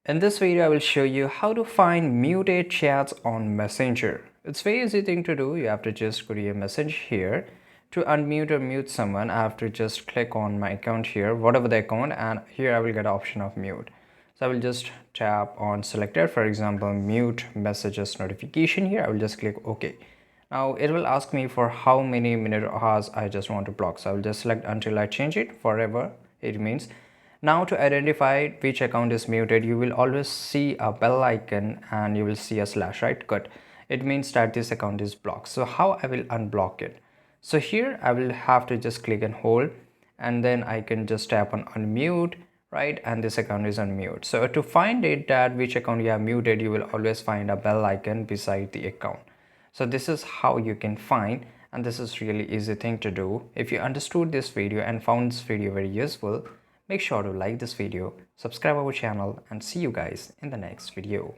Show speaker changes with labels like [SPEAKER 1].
[SPEAKER 1] In this video, I will show you how to find muted chats on Messenger. It's very easy thing to do. You have to just go to your message here. To unmute or mute someone, I have to just click on my account here, whatever the account, and here I will get option of mute. So I will just tap on selected, for example, mute messages notification here. I will just click OK. Now it will ask me for how many minutes or hours I just want to block. So I will just select until I change it forever. It means now to identify which account is muted, you will always see a bell icon and you will see a slash, right? Good. It means that this account is blocked. So how I will unblock it? So here I will have to just click and hold, and then I can just tap on unmute, right? And this account is unmute. So to find it that which account you have muted, you will always find a bell icon beside the account. So this is how you can find, and this is really easy thing to do. If you understood this video and found this video very useful, make sure to like this video, subscribe our channel, and see you guys in the next video.